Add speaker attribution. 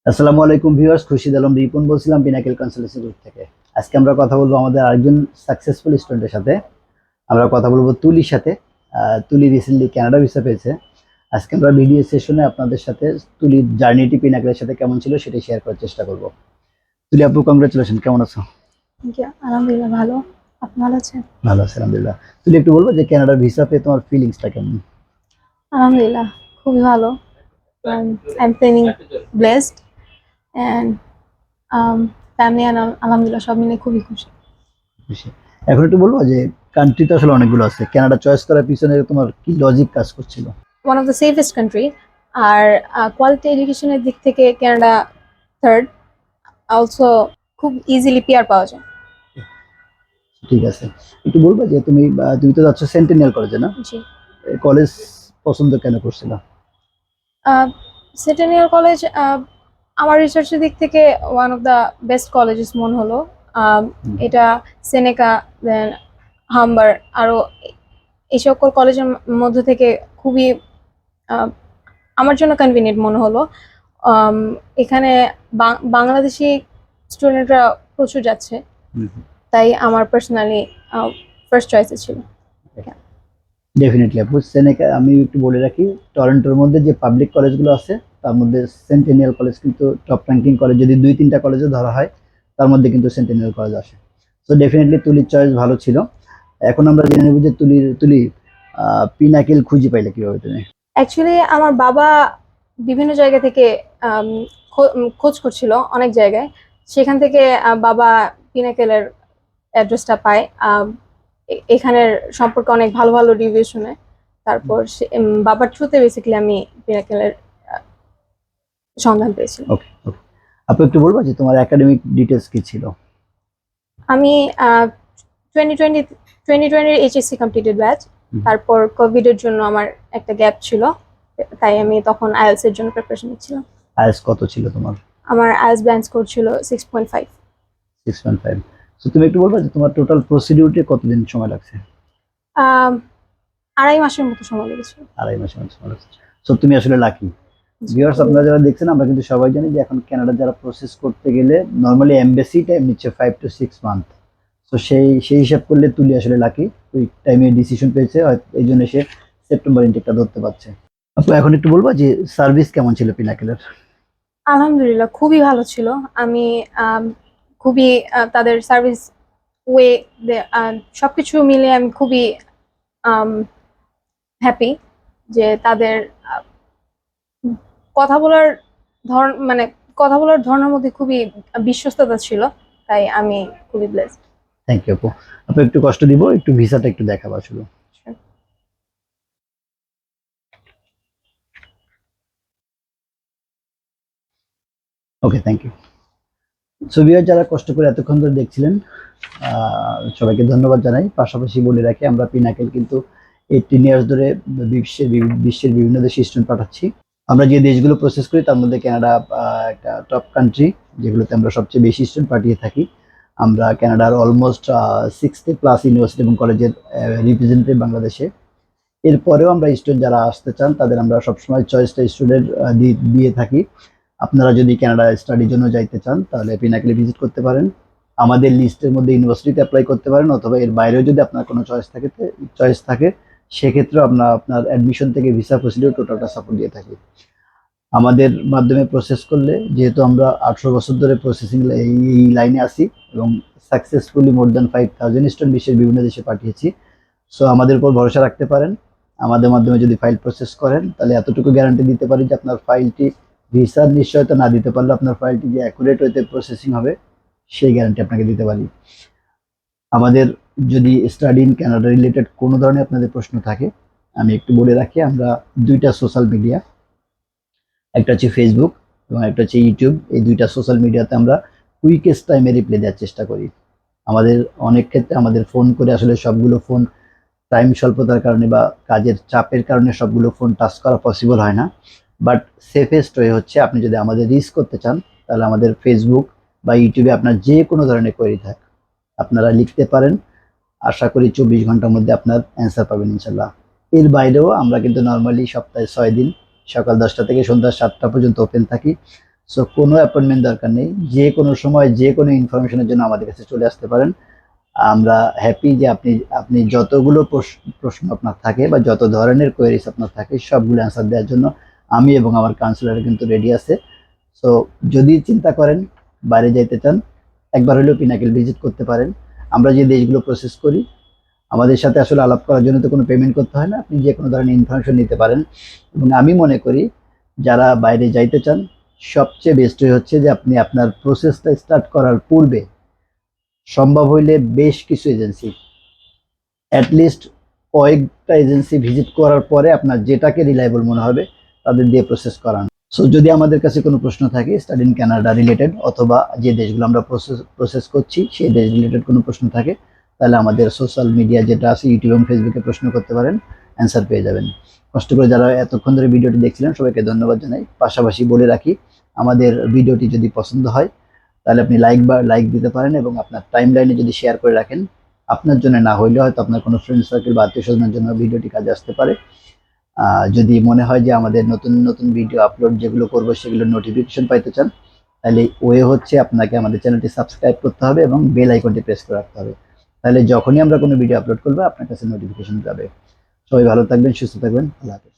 Speaker 1: আসসালামু আলাইকুম ভিউয়ার্স, খুরশিদ আলম রিপন বলছিলাম পিনাকেল কনসালটেন্সি গ্রুপ থেকে। আজকে আমরা কথা বলবো আমাদের আরেকজন সাকসেসফুল স্টুডেন্টের সাথে। আমরা কথা বলবো তুলির সাথে। তুলি রিসেন্টলি কানাডা ভিসা পেয়েছে। আজকে আমরা ভিডিও সেশনে আপনাদের সাথে তুলির জার্নিটি পিনাকেলের সাথে কেমন ছিল সেটাই শেয়ার করার চেষ্টা করব। তুলি আপু, কংগ্রেচুলেশন, কেমন আছো?
Speaker 2: আলহামদুলিল্লাহ ভালো। আপনি ভালো আছেন?
Speaker 1: ভালো আছি আলহামদুলিল্লাহ। তুলি একটু বলবো যে কানাডার ভিসা পেয়ে তোমার ফিলিংসটা কেমন?
Speaker 2: আলহামদুলিল্লাহ খুবই ভালো। I am feeling blessed and family আলহামদুলিল্লাহ সব মিলে খুবই খুশি।
Speaker 1: খুশি। এখন একটু বলবো যে কান্ট্রি তো আসলে অনেকগুলো আছে, কানাডা চয়েস করার পিছনে তোমার কি লজিক কাজ করছিল?
Speaker 2: One of the safest country, আর কোয়ালিটি এডুকেশনের দিক থেকে কানাডা থার্ড। অলসো খুব ইজিলি পিআর পাওয়া যায়।
Speaker 1: ঠিক আছে, একটু বলবে যে তুমি তো যাচ্ছ সেন্টিনিয়াল কলেজে, না?
Speaker 2: জি।
Speaker 1: কলেজ পছন্দ কেন করছিল?
Speaker 2: সেটেনিয়াল কলেজ আমার রিসার্চের দিক থেকে one of the best colleges মনে হলো। এটা সেনেকা, দেন হাম্বার, আরো এই সকল কলেজের মধ্য থেকে খুবই আহ, আমার জন্য কনভিনিয়েন্ট মনে হলো। এখানে বাংলাদেশি স্টুডেন্টরা প্রচুর যাচ্ছে, তাই আমার পার্সোনালি ফার্স্ট চয়েসে ছিল।
Speaker 1: ডেফিনেটলি আপু, সেনেকা আমি একটু বলে রাখি, টরন্টোর মধ্যে যে পাবলিক কলেজগুলো আছে তার মধ্যে সেন্টিনিয়াল কলেজ কিন্তু টপ র্যাঙ্কিং কলেজ। যদি দুই তিনটা কলেজে ধরা হয় তার মধ্যে কিন্তু সেন্টিনিয়াল কলেজ আসে। তো ডেফিনেটলি তুলির চয়েস ভালো ছিল। এখন আমরা জেনে নেব যে তুলি পিনাকিল খুঁজে পাইলে কিভাবে তুমি?
Speaker 2: অ্যাকচুয়ালি আমার বাবা বিভিন্ন জায়গা থেকে খোঁজ করছিল অনেক জায়গায়। সেখান থেকে বাবা পিনাকেলের অ্যাড্রেসটা পায়। এখানের সম্পর্কে অনেক ভালো ভালো রিভিউ শুনে তারপর বাবার থ্রুতে বেসিক্যালি আমি পিনাকেলের সন্ধান পেয়েছিলাম।
Speaker 1: ওকে ওকে, আপু একটু বলবো যে তোমার একাডেমিক ডিটেলস কি ছিল?
Speaker 2: আমি 2020 এইচএসসি কমপ্লিটেড ব্যাচ। তারপর কোভিড এর জন্য আমার একটা গ্যাপ ছিল, তাই আমি তখন আইএলস এর জন্য প্রিপারেশন নিচ্ছিলাম।
Speaker 1: আইএলটিএস কত ছিল তোমার?
Speaker 2: আমার আইএলস ব্যান্ড স্কোর ছিল 6.5।
Speaker 1: 6.5। তো তুমি একটু বলবো যে তোমার টোটাল প্রসিডিউরে কতদিন সময় লাগছে?
Speaker 2: 2.5 মাসের মতো সময় লেগেছিল।
Speaker 1: 2.5 মাসের মতো সময় লাগছে। সো তুমি আসলে লাকি। ভিউয়ার্স, আপনারা যারা দেখছেন, আমরা কিন্তু সবাই জানি যে এখন কানাডা যারা প্রসেস করতে গেলে নরমালি এমবাসি টাইম নিচ্ছে 5 to 6 মান্থ। তো সেই হিসাব করলে তুলি আসলে লাকি, ওই টাইমে ডিসিশন পেয়েছে, এই জন্য সে সেপ্টেম্বর ইনটেকটা ধরতে পারছে। আপু এখন একটু বলবো যে সার্ভিস কেমন ছিল পিনাকেলের?
Speaker 2: আলহামদুলিল্লাহ খুবই ভালো ছিল। আমি খুবই তাদের সার্ভিস ওয়ে সবকিছু মিলে আমি খুবই হ্যাপি যে তাদের কথা বলার ধরন, মানে কথা বলার ধরনের মধ্যে খুবই বিশ্বস্ততা ছিল, তাই আমি খুবই ব্লেসড।
Speaker 1: থ্যাংক ইউ আপু। আপু একটু কষ্ট দিব, একটু ভিসাটা একটু দেখাবো আসলে। ওকে, থ্যাংক ইউ। সো ভিউয়ার, যারা কষ্ট করে এতক্ষণ ধরে দেখছিলেন, সবাইকে ধন্যবাদ জানাই। পাশাপাশি বলে রাখি, আমরা পিনাকেল কিন্তু 18 ইয়ার্স ধরে বিশ্বের বিভিন্ন দেশে স্টুডেন্ট পাঠাচ্ছি। আমরা যে দেশগুলো প্রসেস করি তার মধ্যে কানাডা একটা টপ কান্ট্রি, যেগুলোতে আমরা সবচেয়ে বেশি স্টুডেন্ট পাঠিয়ে থাকি। আমরা কানাডার অলমোস্ট 60+ ইউনিভার্সিটি এবং কলেজের রিপ্রেজেন্টেটিভ বাংলাদেশে। এরপরেও আমরা স্টুডেন্ট যারা আসতে চান তাদের আমরা সবসময় চয়েসটা স্টুডেন্ট দিয়ে থাকি। আপনারা যদি কানাডা স্টাডির জন্য যাইতে চান তাহলে পিনাকেলে ভিজিট করতে পারেন। আমাদের লিস্টের মধ্যে ইউনিভার্সিটিতে অ্যাপ্লাই করতে পারেন, অথবা এর বাইরেও যদি আপনার কোনো চয়েস থাকে সেক্ষেত্রে আপনার অ্যাডমিশন থেকে ভিসা প্রসিডিউর টোটালটা সাপোর্ট দিয়ে থাকি। আমাদের মাধ্যমে প্রসেস করলে, যেহেতু আমরা 18 বছর ধরে প্রসেসিং এই লাইনে আছি এবং সাকসেসফুলি মোর দ্যান 5000 স্টুডেন্ট বিশ্বের বিভিন্ন দেশে পাঠিয়েছি। সো আমাদের উপর ভরসা রাখতে পারেন। আমাদের মাধ্যমে যদি ফাইল প্রসেস করেন তাহলে এতটুকু গ্যারান্টি দিতে পারি যে আপনার ফাইলটি, ভিসার নিশ্চয়তা না দিতে পারলে আপনার ফাইলটি যে অ্যাকুরেট ওয়েতে প্রসেসিং হবে সেই গ্যারান্টি আপনাকে দিতে পারি। আমাদের যদি স্টাডি ইন কানাডা রিলেটেড কোনো ধরনের আপনাদের প্রশ্ন থাকে, আমি একটু বলে রাখি, আমরা দুইটা সোশ্যাল মিডিয়া, একটা হচ্ছে ফেসবুক এবং একটা হচ্ছে ইউটিউব, এই দুইটা সোশ্যাল মিডিয়াতে আমরা কুইকেস্ট টাইমে রিপ্লাই দেওয়ার চেষ্টা করি। আমাদের অনেক ক্ষেত্রে আমাদের ফোন করে আসলে সবগুলো ফোন, টাইম স্বল্পতার কারণে বা কাজের চাপের কারণে সবগুলো ফোন টাচ করা পসিবল হয় না। বাট সেফেস্ট ওয়ে হচ্ছে, আপনি যদি আমাদের রিচ করতে চান তাহলে আমাদের ফেসবুক বা ইউটিউবে আপনার যে কোনো ধরনের কোয়েরি থাক আপনারা লিখতে পারেন। আশা করি 24 ঘন্টার মধ্যে আপনার অ্যান্সার পাবেন ইনশাল্লাহ। এর বাইরেও আমরা কিন্তু নর্মালি সপ্তাহে 6 দিন সকাল 10টা থেকে সন্ধ্যা 7টা পর্যন্ত ওপেন থাকি। সো কোনো অ্যাপয়েন্টমেন্ট দরকার নেই, যে কোনো সময় যে কোনো ইনফরমেশনের জন্য আমাদের কাছে চলে আসতে পারেন। আমরা হ্যাপি যে আপনি আপনি যতগুলো প্রশ্ন আপনার থাকে বা যত ধরনের কোয়েরিজ আপনার থাকে সবগুলো অ্যান্সার দেওয়ার জন্য আমি এবং আমার কাউন্সিলর কিন্তু রেডি আছে। সো যদি চিন্তা করেন বাইরে যাইতে চান, একবার হলেও পিনাকেল ভিজিট করতে পারেন। আমরা যে দেশগুলো প্রসেস করি, আমাদের সাথে আসলে আলাপ করার জন্য তো কোনো পেমেন্ট করতে হয় না, আপনি যে কোনো ধরনের ইনফরমেশন নিতে পারেন। এবং আমি মনে করি যারা বাইরে যাইতে চান সবচেয়ে বেস্ট হচ্ছে যে আপনি আপনার প্রসেসটা স্টার্ট করার পূর্বে সম্ভব হইলে বেশ কিছু এজেন্সি, অ্যাটলিস্ট কয়েকটা এজেন্সি ভিজিট করার পরে আপনার যেটাকে রিলায়েবল মনে হবে তাদের দিয়ে প্রসেস করান। সো যদি আমাদের কাছে কোনো প্রশ্ন থাকে স্টাডি ইন কানাডা রিলেটেড অথবা যে দেশগুলো আমরা প্রসেস করছি সেই দেশ রিলেটেড কোনো প্রশ্ন থাকে, তাহলে আমাদের সোশ্যাল মিডিয়া যেটা আছে ইউটিউব এবং ফেসবুকে প্রশ্ন করতে পারেন, অ্যান্সার পেয়ে যাবেন। কষ্ট করে যারা এতক্ষণ ধরে ভিডিওটি দেখছিলেন সবাইকে ধন্যবাদ জানাই। পাশাপাশি বলে রাখি, আমাদের ভিডিওটি যদি পছন্দ হয় তাহলে আপনি লাইক দিতে পারেন এবং আপনার টাইম লাইনে যদি শেয়ার করে রাখেন, আপনার জন্য না হইলে হয়তো আপনার কোনো ফ্রেন্ড সার্কেল বা আত্মীয় স্বজনের জন্য ভিডিওটি কাজে আসতে পারে। যদি মনে হয় যে আমাদের নতুন নতুন ভিডিও আপলোড যেগুলো করবো সেগুলো নোটিফিকেশন পাইতে চান, তাহলে ওয়ে হচ্ছে আপনাকে আমাদের চ্যানেলটি সাবস্ক্রাইব করতে হবে এবং বেল আইকনটি প্রেস করে রাখতে হবে। তাহলে যখনই আমরা কোনো ভিডিও আপলোড করবো আপনার কাছে নোটিফিকেশন যাবে। সবাই ভালো থাকবেন, সুস্থ থাকবেন, আল্লাহ হাফেজ।